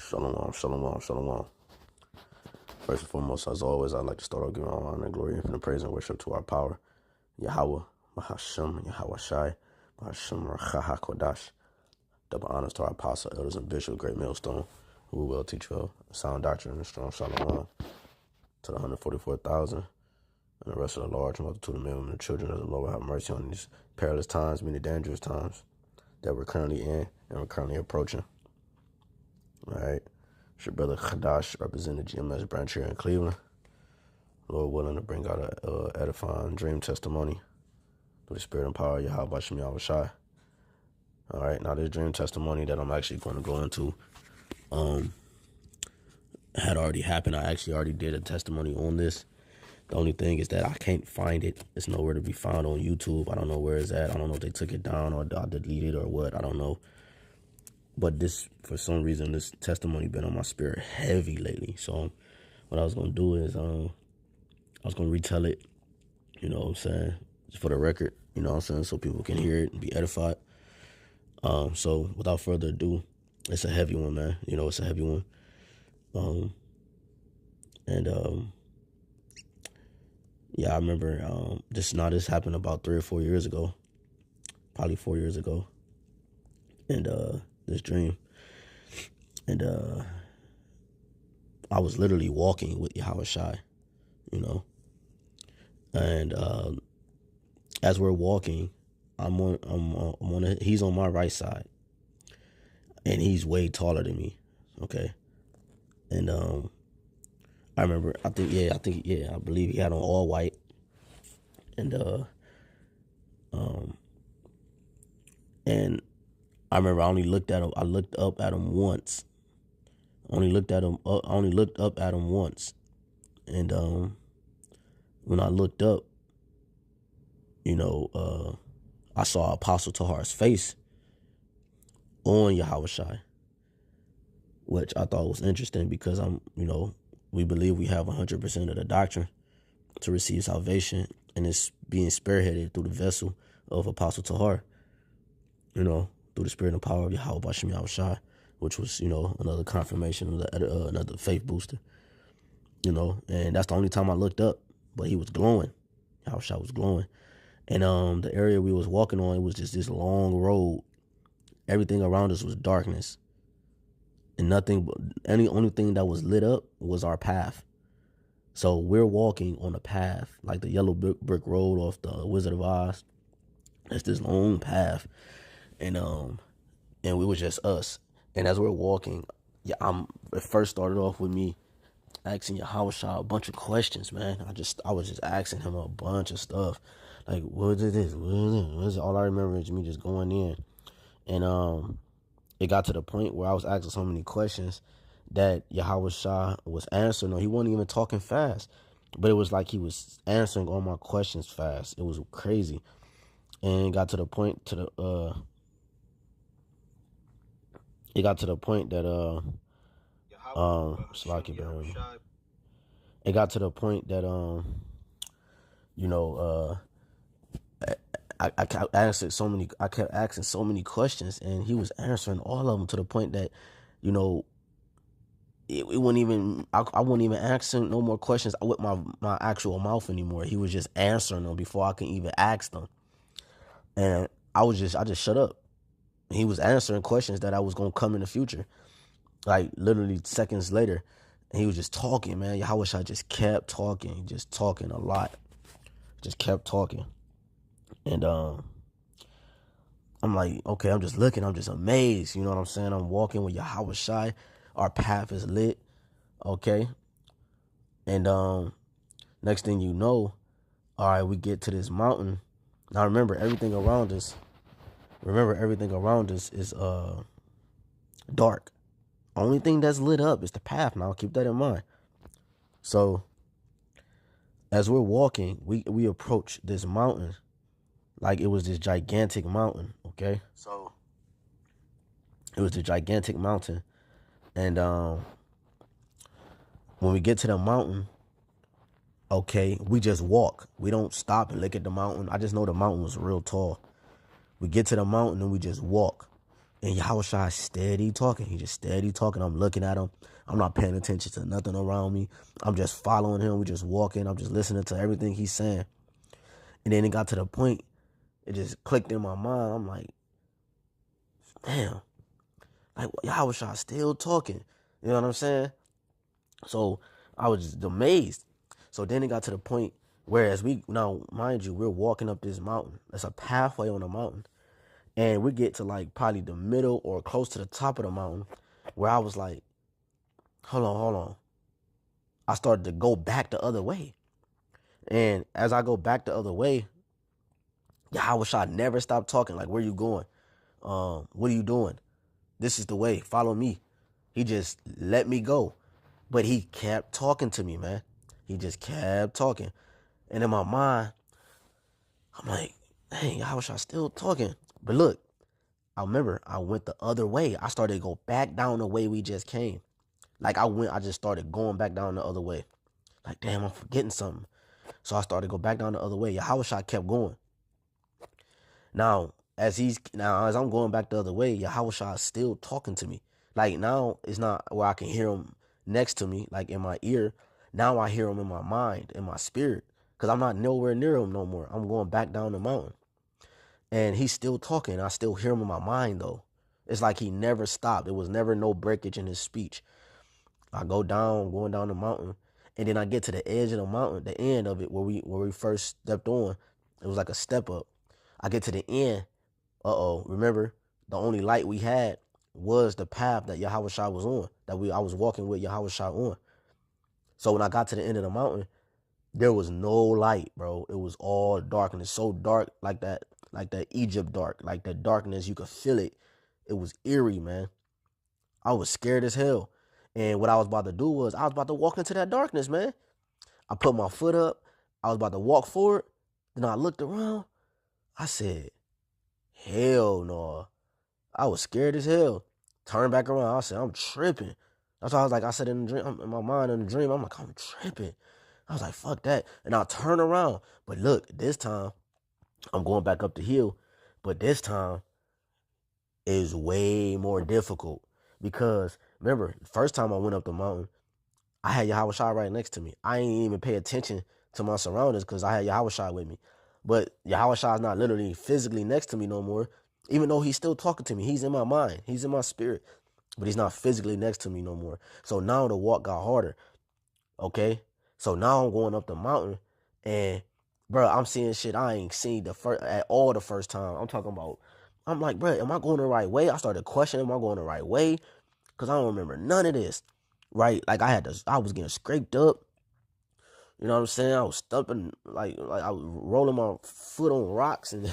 Shalom, shalom, shalom. First and foremost, as always, I'd like to start off giving all honor, glory, infinite praise, and worship to our power, YAHAWAH, BAHASHAM, YAHAWASHI, BAHASHAM, HAQADASH. Double honors to our apostle, elders, and bishop, great millstone, who will teach you sound doctrine and strong shalom to the 144,000 and the rest of the large multitude of men, women, and children of the Lord. Have mercy on these perilous times, many dangerous times that we're currently in and we're currently approaching. All right. It's your brother HAQADASH, representing the GMS branch here in Cleveland. Lord willing to bring out a edifying dream testimony through the spirit and power of YAHAWASHI. All right, now this dream testimony that I'm actually going to go into had already happened. I actually already did a testimony on this. The only thing is that I can't find it. It's nowhere to be found on YouTube. I don't know where it's at. I don't know if they took it down or I deleted it or what. I don't know. But this, for some reason, this testimony been on my spirit heavy lately. So what I was going to do is I was going to retell it, you know what I'm saying, just for the record, you know what I'm saying, so people can hear it and be edified. So without further ado, it's a heavy one, man. You know, it's a heavy one. Yeah, I remember this happened about 3 or 4 years ago, probably 4 years ago. And this dream. And I was literally walking with YAHAWASHI, you know. And as we're walking, he's on my right side. And he's way taller than me. Okay. And I remember, I believe he had on all white. And I remember I only looked at him. I looked up at him once. I only looked up at him once. And when I looked up, you know, I saw Apostle Tahar's face on YAHAWASHI, which I thought was interesting because we believe we have 100% of the doctrine to receive salvation, and it's being spearheaded through the vessel of Apostle Tahar, you know, through the spirit and power of YAHAWAH, which was, you know, another confirmation of another faith booster, you know. And that's the only time I looked up, but he was glowing. YAHAWASHI was glowing. And the area we was walking on, it was just this long road. Everything around us was darkness. And only thing that was lit up was our path. So we're walking on a path, like the yellow brick road off the Wizard of Oz. It's this long path. And we was just us. And as we're walking, it first started off with me asking YAHAWASHI a bunch of questions, man. I was just asking him a bunch of stuff. Like, what is this? What is it? All I remember is me just going in. And it got to the point where I was asking so many questions that YAHAWASHI was answering. No, he wasn't even talking fast, but it was like he was answering all my questions fast. It was crazy. And it got to the point that you know, I kept asking so many questions, and he was answering all of them to the point that, you know, it wouldn't even, I wouldn't even ask him no more questions with my actual mouth anymore. He was just answering them before I could even ask them. And I just shut up. He was answering questions that I was going to come in the future, like literally seconds later. And he was just talking, man. YAHAWASHI just kept talking, just talking a lot, just kept talking. And I'm like, okay, I'm just looking, I'm just amazed. You know what I'm saying? I'm walking with YAHAWASHI. Our path is lit. Okay. And next thing you know, all right, we get to this mountain. Now remember, everything around us is dark. Only thing that's lit up is the path. Now keep that in mind. So as we're walking, we approach this mountain. Like it was this gigantic mountain, okay? So it was the gigantic mountain. And when we get to the mountain, okay, we just walk. We don't stop and look at the mountain. I just know the mountain was real tall. We get to the mountain and we just walk. And Yahawashi steady talking. He just steady talking. I'm looking at him. I'm not paying attention to nothing around me. I'm just following him. We just walking. I'm just listening to everything he's saying. And then it got to the point, it just clicked in my mind. I'm like, damn, like Yahawashi still talking. You know what I'm saying? So I was just amazed. So then it got to the point where, as we now, mind you, we're walking up this mountain. There's a pathway on the mountain. And we get to like probably the middle or close to the top of the mountain, where I was like, hold on. I started to go back the other way. And as I go back the other way, Yahawashi never stopped talking. Like, where you going? What are you doing? This is the way. Follow me. He just let me go. But he kept talking to me, man. He just kept talking. And in my mind, I'm like, dang, Yahawashi still talking. But look, I remember I went the other way. I started to go back down the way we just came. Like I just started going back down the other way. Like, damn, I'm forgetting something. So I started to go back down the other way. Yahawashi kept going. Now, as I'm going back the other way, Yahawashi is still talking to me. Like, now it's not where I can hear him next to me, like in my ear. Now I hear him in my mind, in my spirit. Because I'm not nowhere near him no more. I'm going back down the mountain. And he's still talking. I still hear him in my mind, though. It's like he never stopped. It was never no breakage in his speech. I go down, going down the mountain. And then I get to the edge of the mountain, the end of it, where we first stepped on. It was like a step up. I get to the end. Remember, the only light we had was the path that Yahawashi was on, that I was walking with Yahawashi on. So when I got to the end of the mountain, there was no light, bro. It was all darkness, so dark, like that Egypt dark, like that darkness, you could feel it. It was eerie, man. I was scared as hell. And what I was about to do was I was about to walk into that darkness, man. I put my foot up. I was about to walk forward. Then I looked around. I said, hell no. I was scared as hell. Turned back around. I said, I'm tripping. That's why I said in the dream, in my mind in the dream, I'm like, I'm tripping. I was like, fuck that. And I turn around. But look, this time, I'm going back up the hill. But this time is way more difficult. Because remember, the first time I went up the mountain, I had Yahawashi right next to me. I ain't even pay attention to my surroundings because I had Yahawashi with me. But Yahawashi is not literally physically next to me no more, even though he's still talking to me. He's in my mind. He's in my spirit. But he's not physically next to me no more. So now the walk got harder. Okay? So now I'm going up the mountain. And, bro, I'm seeing shit I ain't seen the first time. I'm talking about, I'm like, bro, am I going the right way? I started questioning, am I going the right way? Because I don't remember none of this. Right? Like I was getting scraped up. You know what I'm saying? I was stumping, like I was rolling my foot on rocks and,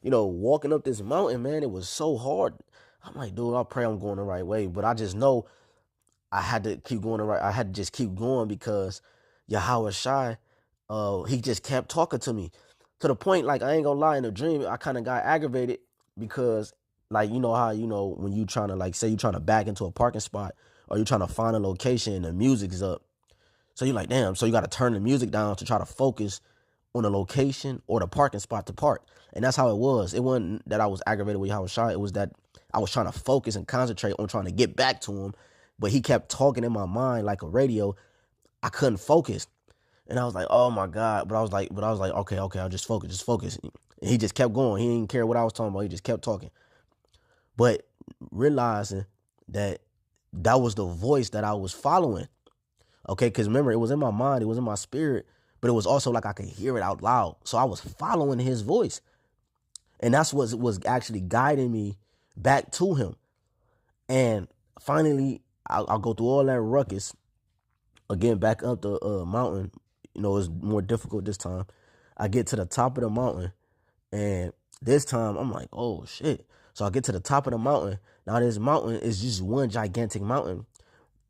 walking up this mountain, man. It was so hard. I'm like, dude, I pray I'm going the right way. But I just know I had to keep going I had to just keep going because Yahawashi, he just kept talking to me to the point, like, I ain't gonna lie, in the dream, I kind of got aggravated because, like, you know how, when you trying to, like, say you trying to back into a parking spot or you trying to find a location and the music's up. So you're like, damn, so you got to turn the music down to try to focus on the location or the parking spot to park. And that's how it was. It wasn't that I was aggravated with Yahawashi. It was that I was trying to focus and concentrate on trying to get back to him. But he kept talking in my mind like a radio. I couldn't focus. And I was like, oh my God. But I was like, okay, I'll just focus. And he just kept going. He didn't care what I was talking about. He just kept talking. But realizing that was the voice that I was following. Okay, because remember, it was in my mind, it was in my spirit, but it was also like I could hear it out loud. So I was following his voice. And that's what was actually guiding me back to him. And finally, I'll go through all that ruckus. Again, back up the mountain. It's more difficult this time. I get to the top of the mountain. And this time, I'm like, oh, shit. So I get to the top of the mountain. Now, this mountain is just one gigantic mountain.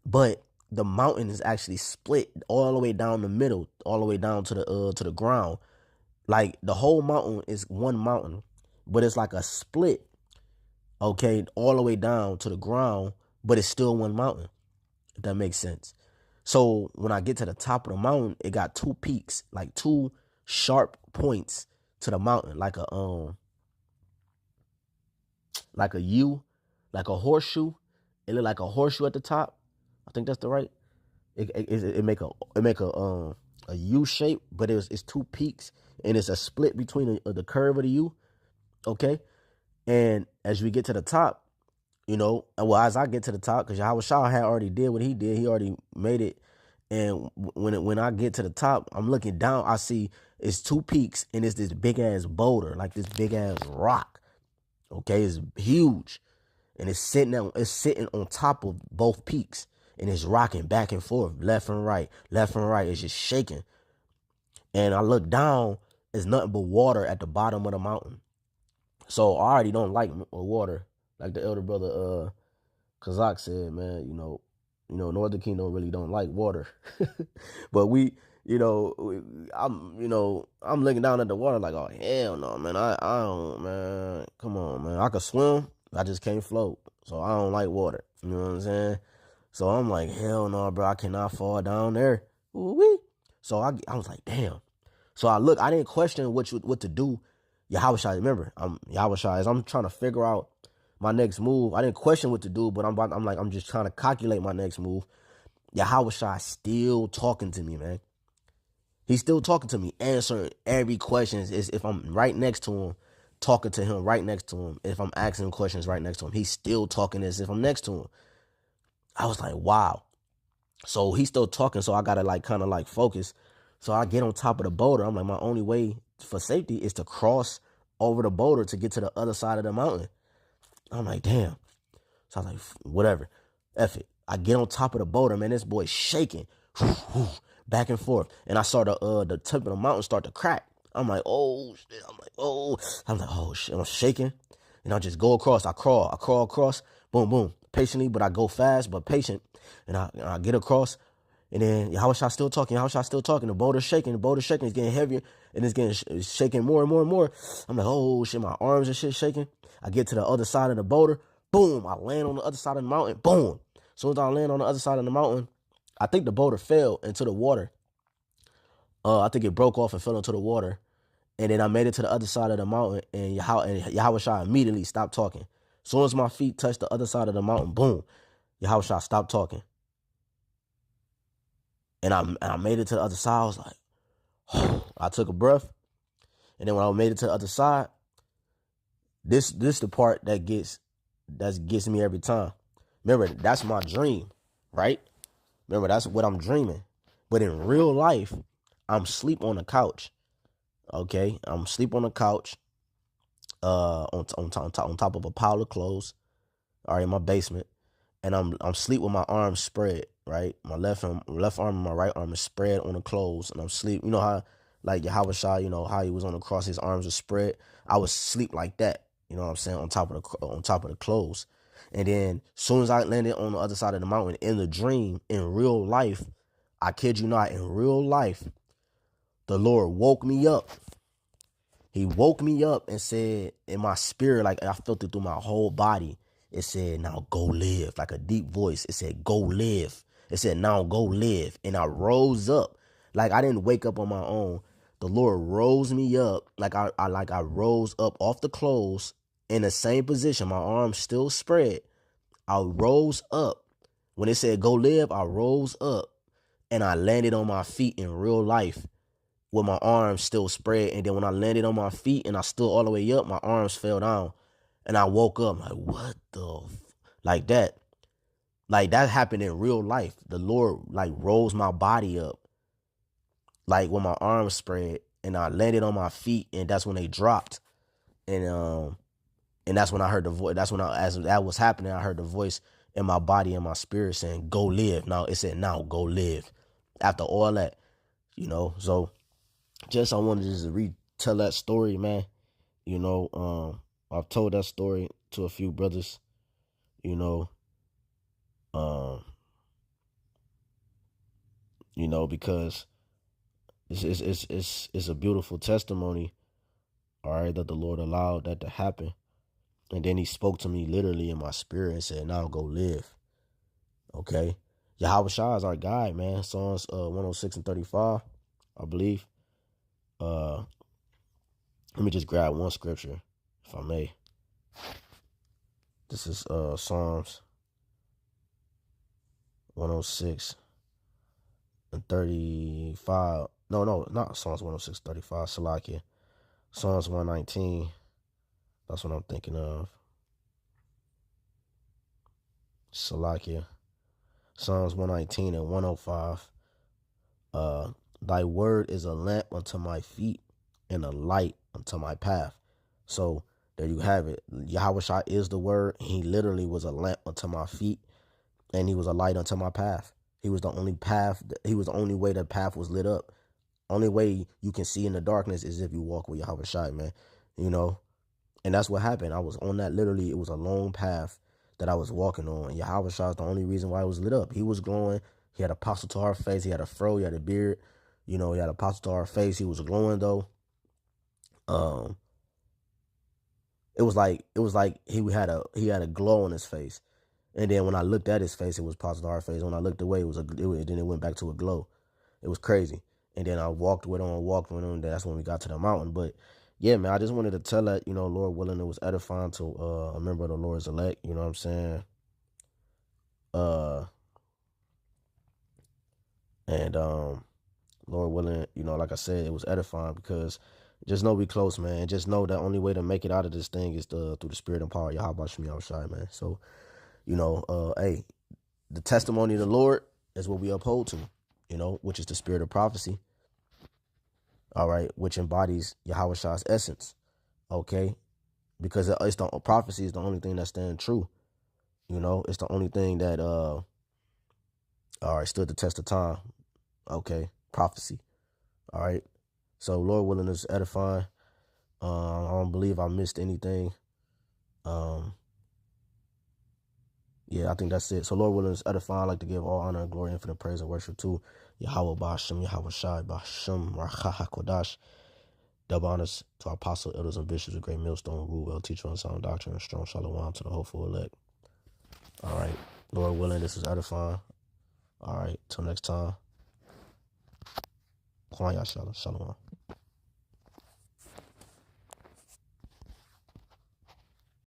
But the mountain is actually split all the way down the middle, all the way down to the ground. Like, the whole mountain is one mountain, but it's like a split, okay, all the way down to the ground, but it's still one mountain, if that makes sense. So when I get to the top of the mountain, it got two peaks, like two sharp points to the mountain, like a U, like a horseshoe. It look like a horseshoe at the top. I think that's the right. It make a U shape, but it's two peaks, and it's a split between the curve of the U. Okay, and as we get to the top, well, as I get to the top, because YAHAWASHI had already did what he did, he already made it. And when I get to the top, I'm looking down, I see it's two peaks, and it's this big ass boulder, like this big ass rock. Okay, it's huge, and it's sitting on top of both peaks, and it's rocking back and forth, left and right, left and right. It's just shaking. And I look down, it's nothing but water at the bottom of the mountain. So I already don't like water, like the elder brother Kazak said, man. Northern Kingdom really don't like water, but I'm looking down at the water like, oh hell no, man. I don't, man. Come on, man. I could swim, I just can't float, so I don't like water. You know what I'm saying? So I'm like, hell no, bro. I cannot fall down there. Ooh-wee. So I was like, damn. So I didn't question what to do. YAHAWASHI, remember, YAHAWASHI, as I'm trying to figure out my next move. I didn't question what to do, but I'm just trying to calculate my next move. YAHAWASHI still talking to me, man. He's still talking to me, answering every question. Is if I'm right next to him, talking to him right next to him. If I'm asking him questions right next to him, he's still talking as if I'm next to him. I was like, wow. So he's still talking, so I gotta kind of focus. So I get on top of the boulder. I'm like, my only way for safety is to cross over the boulder to get to the other side of the mountain. I'm like, damn. So I was like, whatever. F it. I get on top of the boulder, man. This boy's shaking. Back and forth. And I saw the tip of the mountain start to crack. I'm like, oh shit. I'm like, oh shit. I'm shaking. And I just go across. I crawl across. Boom, boom. Patiently, but I go fast, but patient. And I get across. And then YAHAWASHI still talking. The boulder's shaking. It's getting heavier. And it's shaking more and more and more. I'm like, oh shit, my arms and shit shaking. I get to the other side of the boulder. Boom, I land on the other side of the mountain. Boom. As soon as I land on the other side of the mountain, I think the boulder fell into the water. I think it broke off and fell into the water. And then I made it to the other side of the mountain, and YAHAWASHI immediately stopped talking. As soon as my feet touched the other side of the mountain, boom, YAHAWASHI stopped talking. And I made it to the other side. I was like, I took a breath. And then when I made it to the other side, this the part that gets me every time. Remember, that's my dream, right? Remember, that's what I'm dreaming. But in real life, I'm asleep on the couch. Okay, I'm asleep on the couch, on top of a pile of clothes, all right, in my basement, and I'm asleep with my arms spread, right? My left arm and my right arm is spread on the clothes, and I'm asleep. You know how, like YAHAWASHI, how he was on the cross, his arms were spread. I was asleep like that. You know what I'm saying? On top of the clothes. And then as soon as I landed on the other side of the mountain in the dream, in real life, I kid you not, in real life, the Lord woke me up. He woke me up and said, in my spirit, like I felt it through my whole body. It said, now go live, like a deep voice. It said, go live. It said, now go live. And I rose up. Like I didn't wake up on my own. The Lord rose me up. Like I rose up off the clothes in the same position. My arms still spread. I rose up. When it said go live, I rose up and I landed on my feet in real life with my arms still spread. And then when I landed on my feet and I stood all the way up, my arms fell down. And I woke up like, what the like that. Like that happened in real life. The Lord like rose my body up, like with my arms spread, and I landed on my feet, and that's when they dropped. And that's when I heard the voice. That's when as that was happening, I heard the voice in my body and my spirit saying, go live. Now it said, now go live. After all that, so just I wanted to just retell that story, man. I've told that story to a few brothers, because it's a beautiful testimony, all right, that the Lord allowed that to happen. And then he spoke to me literally in my spirit and said, now go live. Okay. YAHAWASHI is our guide, man. Psalms 106 and 35, I believe. Let me just grab one scripture, if I may. This is Psalms 106 and 35. No, not Psalms 106, 35. Salakia. Psalms 119. That's what I'm thinking of. Salakia. Psalms 119 and 105. Thy word is a lamp unto my feet and a light unto my path. So there you have it. YAHAWASHI is the word. He literally was a lamp unto my feet, and he was a light unto my path. He was the only path. He was the only way that path was lit up. Only way you can see in the darkness is if you walk with YAHAWASHI, man. You know, and that's what happened. I was on that, literally, it was a long path that I was walking on. YAHAWASHI is the only reason why it was lit up. He was glowing. He had a apostle to our face. He had a fro. He had a beard. You know, he had a apostle to our face. He was glowing though. It was like he had a glow on his face. And then when I looked at his face, it was apostle to our face. When I looked away, then it went back to a glow. It was crazy. And then I walked with him. And that's when we got to the mountain. But yeah, man, I just wanted to tell that, you know, Lord willing, it was edifying to a member of the Lord's elect. You know what I'm saying? And Lord willing, you know, like I said, it was edifying because just know we close, man. Just know the only way to make it out of this thing is through the spirit and power of YAHAWASHI, man. So, you know, hey, the testimony of the Lord is what we uphold to, you know, which is the spirit of prophecy. All right, which embodies YAHAWASHI's essence. Okay, because it's the prophecy is the only thing that stands true. You know, it's the only thing that all right, stood the test of time. Okay, prophecy. All right. So Lord willing is edifying. I don't believe I missed anything. Yeah, I think that's it. So Lord willing is edifying. I'd like to give all honor and glory, infinite praise and worship to YAHWAH, BAHASHAM, YAHAWASHI, BAHASHAM, RAWCHAA, HAQADASH. Double honors to our apostle, elders, and bishops, a great millstone, rule well, teacher on sound doctrine, and strong shalom to the hopeful elect. All right. Lord willing, this is edifying. All right. Till next time. Shalom.